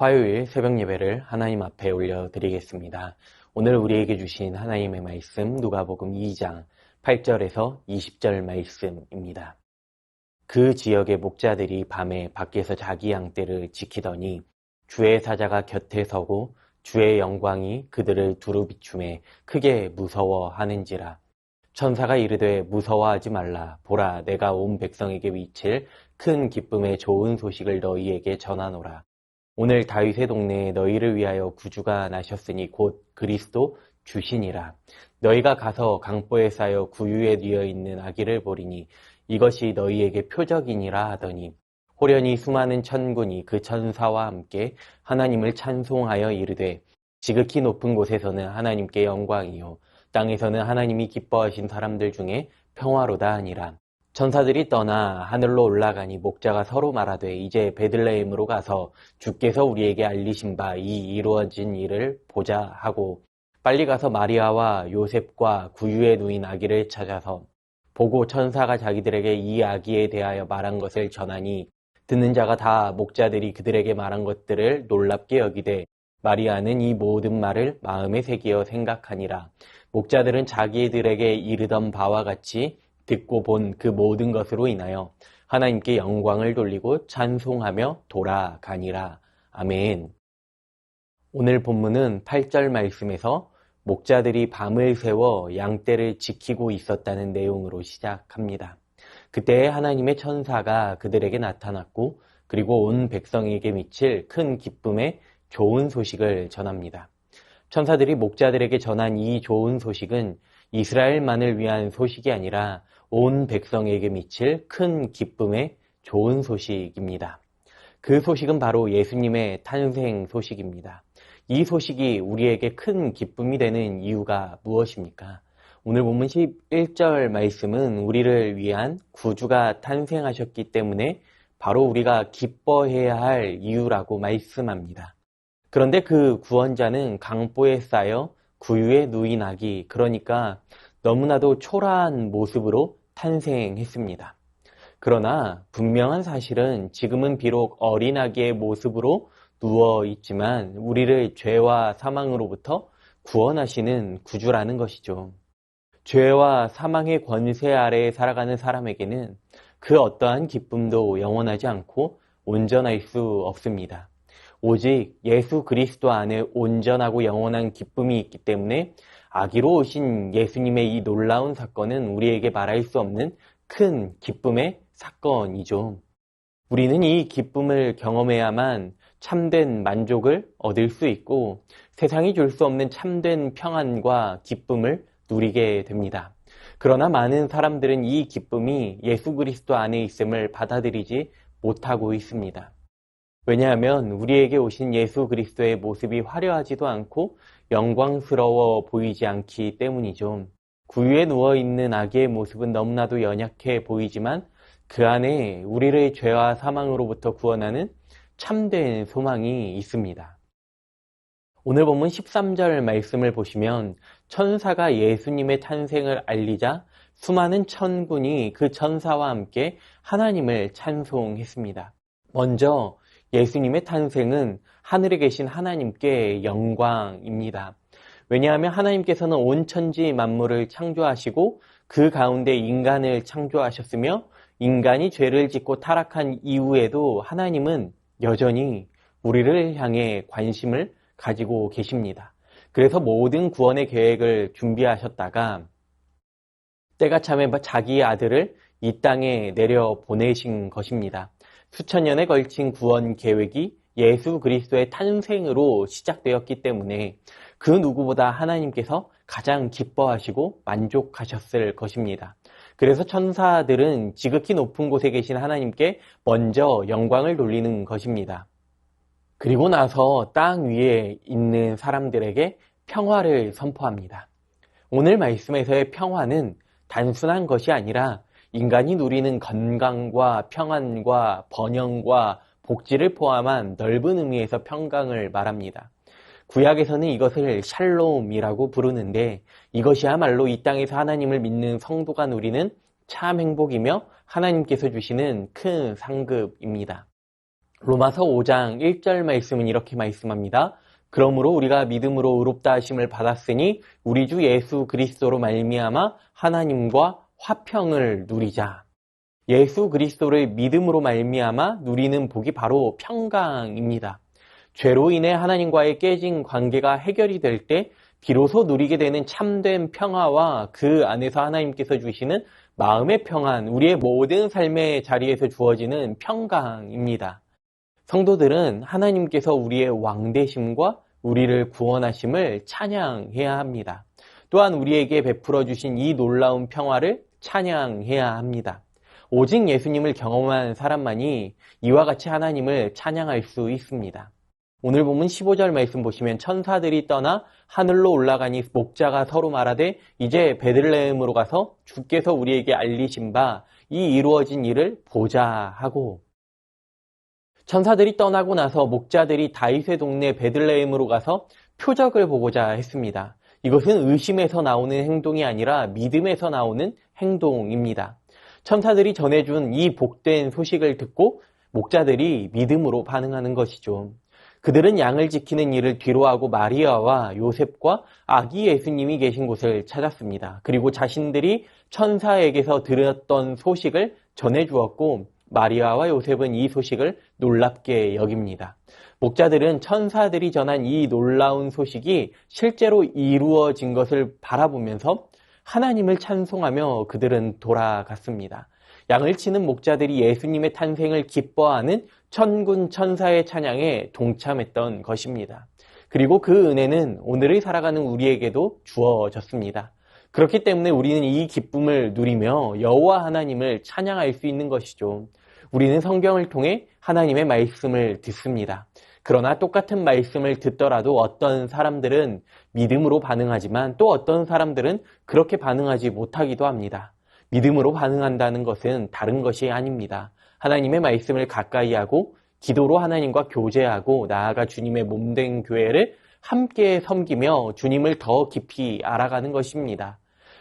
화요일 새벽 예배를 하나님 앞에 올려드리겠습니다. 오늘 우리에게 주신 하나님의 말씀 누가복음 2장 8절에서 20절 말씀입니다. 그 지역의 목자들이 밤에 밖에서 자기 양떼를 지키더니 주의 사자가 곁에 서고 주의 영광이 그들을 두루 비춤에 크게 무서워하는지라. 천사가 이르되 무서워하지 말라. 보라, 내가 온 백성에게 미칠 큰 기쁨의 좋은 소식을 너희에게 전하노라. 오늘 다윗의 동네에 너희를 위하여 구주가 나셨으니 곧 그리스도 주시니라. 너희가 가서 강보에 쌓여 구유에 뉘어 있는 아기를 보리니 이것이 너희에게 표적이니라 하더니 호련히 수많은 천군이 그 천사와 함께 하나님을 찬송하여 이르되 지극히 높은 곳에서는 하나님께 영광이요 땅에서는 하나님이 기뻐하신 사람들 중에 평화로다 하니라. 천사들이 떠나 하늘로 올라가니 목자가 서로 말하되 이제 베들레헴으로 가서 주께서 우리에게 알리신 바 이 이루어진 일을 보자 하고 빨리 가서 마리아와 요셉과 구유에 누인 아기를 찾아서 보고 천사가 자기들에게 이 아기에 대하여 말한 것을 전하니 듣는 자가 다 목자들이 그들에게 말한 것들을 놀랍게 여기되 마리아는 이 모든 말을 마음에 새기어 생각하니라. 목자들은 자기들에게 이르던 바와 같이 듣고 본 그 모든 것으로 인하여 하나님께 영광을 돌리고 찬송하며 돌아가니라. 아멘. 오늘 본문은 8절 말씀에서 목자들이 밤을 새워 양떼를 지키고 있었다는 내용으로 시작합니다. 그때 하나님의 천사가 그들에게 나타났고 그리고 온 백성에게 미칠 큰 기쁨의 좋은 소식을 전합니다. 천사들이 목자들에게 전한 이 좋은 소식은 이스라엘만을 위한 소식이 아니라 온 백성에게 미칠 큰 기쁨의 좋은 소식입니다. 그 소식은 바로 예수님의 탄생 소식입니다. 이 소식이 우리에게 큰 기쁨이 되는 이유가 무엇입니까? 오늘 본문 11절 말씀은 우리를 위한 구주가 탄생하셨기 때문에 바로 우리가 기뻐해야 할 이유라고 말씀합니다. 그런데 그 구원자는 강보에 쌓여 구유에 누인 아기, 그러니까 너무나도 초라한 모습으로 탄생했습니다. 그러나 분명한 사실은 지금은 비록 어린 아기의 모습으로 누워 있지만 우리를 죄와 사망으로부터 구원하시는 구주라는 것이죠. 죄와 사망의 권세 아래에 살아가는 사람에게는 그 어떠한 기쁨도 영원하지 않고 온전할 수 없습니다. 오직 예수 그리스도 안에 온전하고 영원한 기쁨이 있기 때문에 아기로 오신 예수님의 이 놀라운 사건은 우리에게 말할 수 없는 큰 기쁨의 사건이죠. 우리는 이 기쁨을 경험해야만 참된 만족을 얻을 수 있고 세상이 줄 수 없는 참된 평안과 기쁨을 누리게 됩니다. 그러나 많은 사람들은 이 기쁨이 예수 그리스도 안에 있음을 받아들이지 못하고 있습니다. 왜냐하면 우리에게 오신 예수 그리스도의 모습이 화려하지도 않고 영광스러워 보이지 않기 때문이죠. 구유에 누워있는 아기의 모습은 너무나도 연약해 보이지만 그 안에 우리를 죄와 사망으로부터 구원하는 참된 소망이 있습니다. 오늘 본문 13절 말씀을 보시면 천사가 예수님의 탄생을 알리자 수많은 천군이 그 천사와 함께 하나님을 찬송했습니다. 먼저 예수님의 탄생은 하늘에 계신 하나님께 영광입니다. 왜냐하면 하나님께서는 온 천지 만물을 창조하시고 그 가운데 인간을 창조하셨으며 인간이 죄를 짓고 타락한 이후에도 하나님은 여전히 우리를 향해 관심을 가지고 계십니다. 그래서 모든 구원의 계획을 준비하셨다가 때가 참에 자기의 아들을 이 땅에 내려 보내신 것입니다. 수천 년에 걸친 구원 계획이 예수 그리스도의 탄생으로 시작되었기 때문에 그 누구보다 하나님께서 가장 기뻐하시고 만족하셨을 것입니다. 그래서 천사들은 지극히 높은 곳에 계신 하나님께 먼저 영광을 돌리는 것입니다. 그리고 나서 땅 위에 있는 사람들에게 평화를 선포합니다. 오늘 말씀에서의 평화는 단순한 것이 아니라 인간이 누리는 건강과 평안과 번영과 복지를 포함한 넓은 의미에서 평강을 말합니다. 구약에서는 이것을 샬롬이라고 부르는데 이것이야말로 이 땅에서 하나님을 믿는 성도가 누리는 참 행복이며 하나님께서 주시는 큰 상급입니다. 로마서 5장 1절 말씀은 이렇게 말씀합니다. 그러므로 우리가 믿음으로 의롭다 하심을 받았으니 우리 주 예수 그리스도로 말미암아 하나님과 화평을 누리자. 예수 그리스도를 믿음으로 말미암아 누리는 복이 바로 평강입니다. 죄로 인해 하나님과의 깨진 관계가 해결이 될 때 비로소 누리게 되는 참된 평화와 그 안에서 하나님께서 주시는 마음의 평안, 우리의 모든 삶의 자리에서 주어지는 평강입니다. 성도들은 하나님께서 우리의 왕되심과 우리를 구원하심을 찬양해야 합니다. 또한 우리에게 베풀어 주신 이 놀라운 평화를 찬양해야 합니다. 오직 예수님을 경험한 사람만이 이와 같이 하나님을 찬양할 수 있습니다. 오늘 본문 15절 말씀 보시면 천사들이 떠나 하늘로 올라가니 목자가 서로 말하되 이제 베들레헴으로 가서 주께서 우리에게 알리신 바 이 이루어진 일을 보자 하고, 천사들이 떠나고 나서 목자들이 다윗의 동네 베들레헴으로 가서 표적을 보고자 했습니다. 이것은 의심에서 나오는 행동이 아니라 믿음에서 나오는 행동입니다. 천사들이 전해준 이 복된 소식을 듣고 목자들이 믿음으로 반응하는 것이죠. 그들은 양을 지키는 일을 뒤로하고 마리아와 요셉과 아기 예수님이 계신 곳을 찾았습니다. 그리고 자신들이 천사에게서 들었던 소식을 전해주었고 마리아와 요셉은 이 소식을 놀랍게 여깁니다. 목자들은 천사들이 전한 이 놀라운 소식이 실제로 이루어진 것을 바라보면서 하나님을 찬송하며 그들은 돌아갔습니다. 양을 치는 목자들이 예수님의 탄생을 기뻐하는 천군 천사의 찬양에 동참했던 것입니다. 그리고 그 은혜는 오늘을 살아가는 우리에게도 주어졌습니다. 그렇기 때문에 우리는 이 기쁨을 누리며 여호와 하나님을 찬양할 수 있는 것이죠. 우리는 성경을 통해 하나님의 말씀을 듣습니다. 그러나 똑같은 말씀을 듣더라도 어떤 사람들은 믿음으로 반응하지만 또 어떤 사람들은 그렇게 반응하지 못하기도 합니다. 믿음으로 반응한다는 것은 다른 것이 아닙니다. 하나님의 말씀을 가까이 하고 기도로 하나님과 교제하고 나아가 주님의 몸된 교회를 함께 섬기며 주님을 더 깊이 알아가는 것입니다.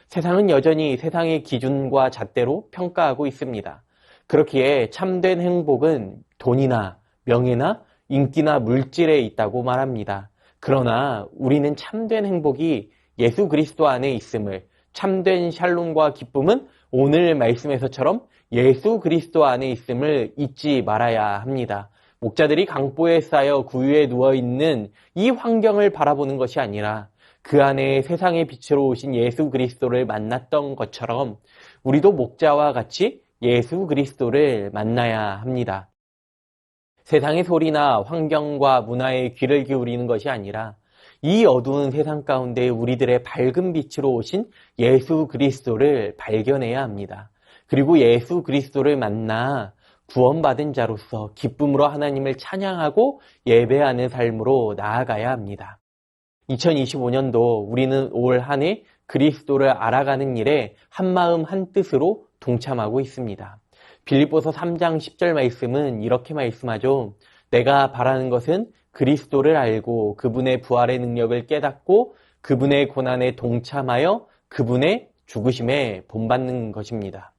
세상은 여전히 세상의 기준과 잣대로 평가하고 있습니다. 그렇기에 참된 행복은 돈이나 명예나 인기나 물질에 있다고 말합니다. 그러나 우리는 참된 행복이 예수 그리스도 안에 있음을, 참된 샬롬과 기쁨은 오늘 말씀에서처럼 예수 그리스도 안에 있음을 잊지 말아야 합니다. 목자들이 강보에 쌓여 구유에 누워있는 이 환경을 바라보는 것이 아니라 그 안에 세상의 빛으로 오신 예수 그리스도를 만났던 것처럼 우리도 목자와 같이 예수 그리스도를 만나야 합니다. 세상의 소리나 환경과 문화에 귀를 기울이는 것이 아니라 이 어두운 세상 가운데 우리들의 밝은 빛으로 오신 예수 그리스도를 발견해야 합니다. 그리고 예수 그리스도를 만나 구원받은 자로서 기쁨으로 하나님을 찬양하고 예배하는 삶으로 나아가야 합니다. 2025년도 우리는 올 한 해 그리스도를 알아가는 일에 한마음 한뜻으로 동참하고 있습니다. 빌립보서 3장 10절 말씀은 이렇게 말씀하죠. 내가 바라는 것은 그리스도를 알고 그분의 부활의 능력을 깨닫고 그분의 고난에 동참하여 그분의 죽으심에 본받는 것입니다.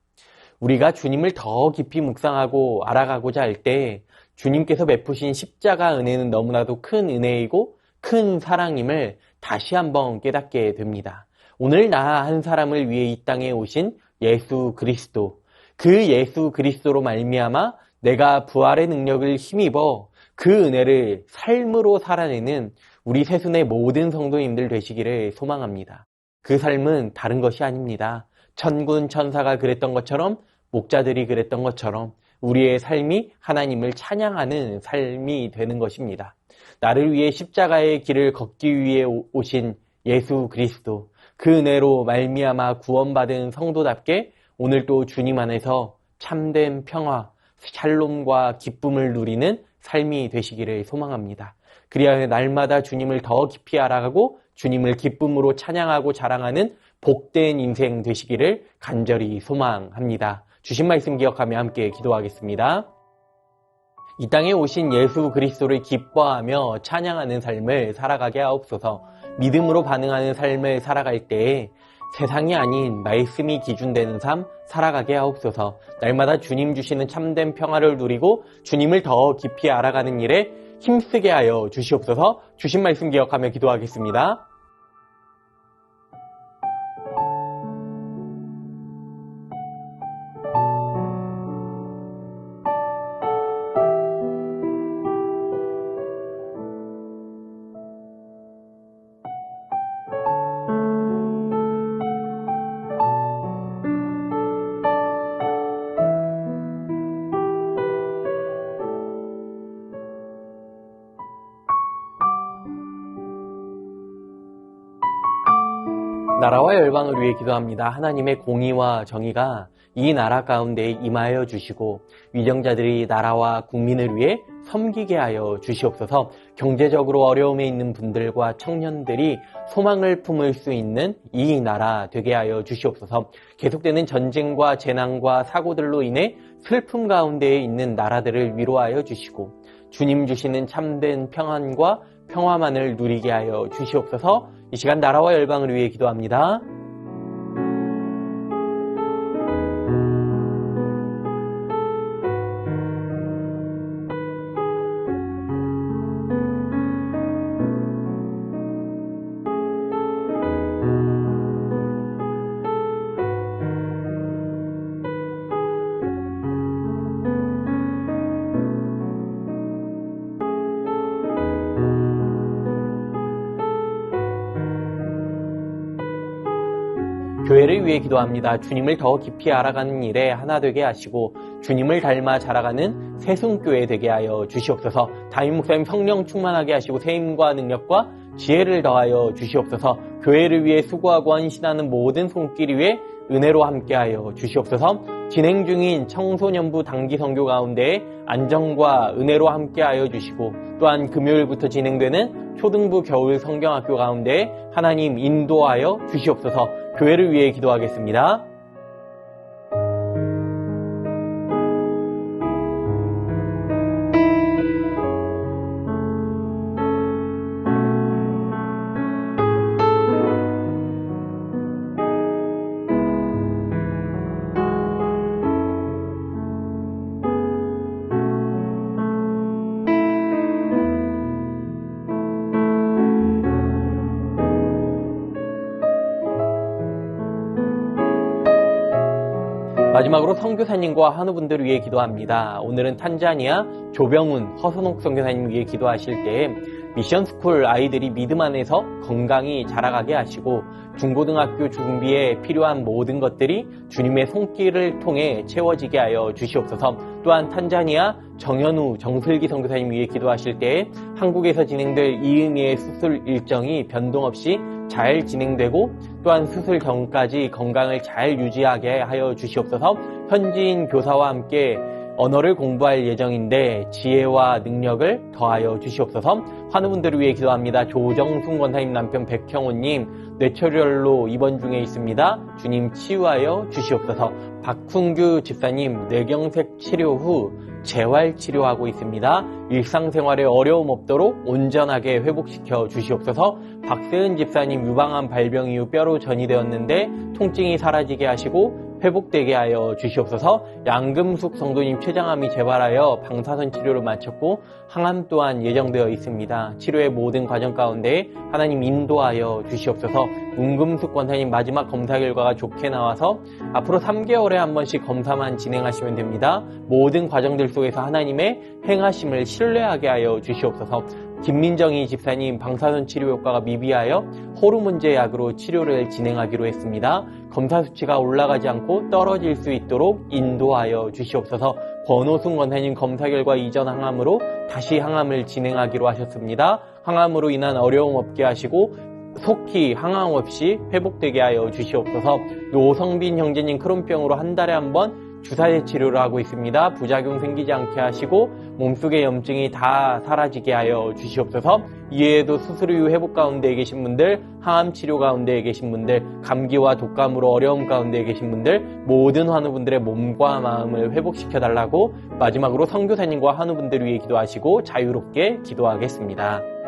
우리가 주님을 더 깊이 묵상하고 알아가고자 할 때 주님께서 베푸신 십자가 은혜는 너무나도 큰 은혜이고 큰 사랑임을 다시 한번 깨닫게 됩니다. 오늘 나 한 사람을 위해 이 땅에 오신 예수 그리스도, 그 예수 그리스도로 말미암아 내가 부활의 능력을 힘입어 그 은혜를 삶으로 살아내는 우리 새순의 모든 성도님들 되시기를 소망합니다. 그 삶은 다른 것이 아닙니다. 천군 천사가 그랬던 것처럼 목자들이 그랬던 것처럼 우리의 삶이 하나님을 찬양하는 삶이 되는 것입니다. 나를 위해 십자가의 길을 걷기 위해 오신 예수 그리스도, 그 은혜로 말미암아 구원받은 성도답게 오늘도 주님 안에서 참된 평화, 샬롬과 기쁨을 누리는 삶이 되시기를 소망합니다. 그리하여 날마다 주님을 더 깊이 알아가고 주님을 기쁨으로 찬양하고 자랑하는 복된 인생 되시기를 간절히 소망합니다. 주신 말씀 기억하며 함께 기도하겠습니다. 이 땅에 오신 예수 그리스도를 기뻐하며 찬양하는 삶을 살아가게 하옵소서. 믿음으로 반응하는 삶을 살아갈 때에 세상이 아닌 말씀이 기준되는 삶 살아가게 하옵소서. 날마다 주님 주시는 참된 평화를 누리고 주님을 더 깊이 알아가는 일에 힘쓰게 하여 주시옵소서. 주신 말씀 기억하며 기도하겠습니다. 나라와 열방을 위해 기도합니다. 하나님의 공의와 정의가 이 나라 가운데 임하여 주시고 위정자들이 나라와 국민을 위해 섬기게 하여 주시옵소서. 경제적으로 어려움에 있는 분들과 청년들이 소망을 품을 수 있는 이 나라 되게 하여 주시옵소서. 계속되는 전쟁과 재난과 사고들로 인해 슬픔 가운데에 있는 나라들을 위로하여 주시고 주님 주시는 참된 평안과 평화만을 누리게 하여 주시옵소서. 이 시간 나라와 열방을 위해 기도합니다. 교회를 위해 기도합니다. 주님을 더 깊이 알아가는 일에 하나 되게 하시고 주님을 닮아 자라가는 새순교회 되게 하여 주시옵소서. 담임 목사님 성령 충만하게 하시고 세임과 능력과 지혜를 더하여 주시옵소서. 교회를 위해 수고하고 헌신하는 모든 손길 위에 은혜로 함께하여 주시옵소서. 진행 중인 청소년부 단기 선교 가운데 안정과 은혜로 함께하여 주시고 또한 금요일부터 진행되는 초등부 겨울 성경학교 가운데 하나님 인도하여 주시옵소서. 교회를 위해 기도하겠습니다. 마지막으로 선교사님과 한우분들을 위해 기도합니다. 오늘은 탄자니아 조병훈, 허선옥 선교사님 위해 기도하실 때 미션스쿨 아이들이 믿음 안에서 건강히 자라가게 하시고 중고등학교 준비에 필요한 모든 것들이 주님의 손길을 통해 채워지게 하여 주시옵소서. 또한 탄자니아 정현우, 정슬기 선교사님 위해 기도하실 때 한국에서 진행될 이은희의 수술 일정이 변동 없이 잘 진행되고 또한 수술 전까지 건강을 잘 유지하게 하여 주시옵소서. 현지인 교사와 함께 언어를 공부할 예정인데 지혜와 능력을 더하여 주시옵소서. 환우분들을 위해 기도합니다. 조정순 권사님 남편 백형호님 뇌출혈로 입원 중에 있습니다. 주님 치유하여 주시옵소서. 박훈규 집사님 뇌경색 치료 후 재활치료하고 있습니다. 일상생활에 어려움 없도록 온전하게 회복시켜 주시옵소서. 박세은 집사님 유방암 발병 이후 뼈로 전이되었는데 통증이 사라지게 하시고 회복되게 하여 주시옵소서. 양금숙 성도님 췌장암이 재발하여 방사선 치료를 마쳤고 항암 또한 예정되어 있습니다. 치료의 모든 과정 가운데 하나님 인도하여 주시옵소서. 문금숙 권사님 마지막 검사 결과가 좋게 나와서 앞으로 3개월에 한 번씩 검사만 진행하시면 됩니다. 모든 과정들 속에서 하나님의 행하심을 신뢰하게 하여 주시옵소서. 김민정희 집사님 방사선 치료 효과가 미비하여 호르몬제 약으로 치료를 진행하기로 했습니다. 검사 수치가 올라가지 않고 떨어질 수 있도록 인도하여 주시옵소서. 권호순 권사님 검사 결과 이전 항암으로 다시 항암을 진행하기로 하셨습니다. 항암으로 인한 어려움 없게 하시고 속히 항암 없이 회복되게 하여 주시옵소서. 노성빈 형제님 크론병으로 한 달에 한 번 주사제 치료를 하고 있습니다. 부작용 생기지 않게 하시고 몸속의 염증이 다 사라지게 하여 주시옵소서. 이외에도 수술 이후 회복 가운데 계신 분들, 항암 치료 가운데 계신 분들, 감기와 독감으로 어려움 가운데 계신 분들, 모든 환우분들의 몸과 마음을 회복시켜달라고 마지막으로 선교사님과 환우분들 위해 기도하시고 자유롭게 기도하겠습니다.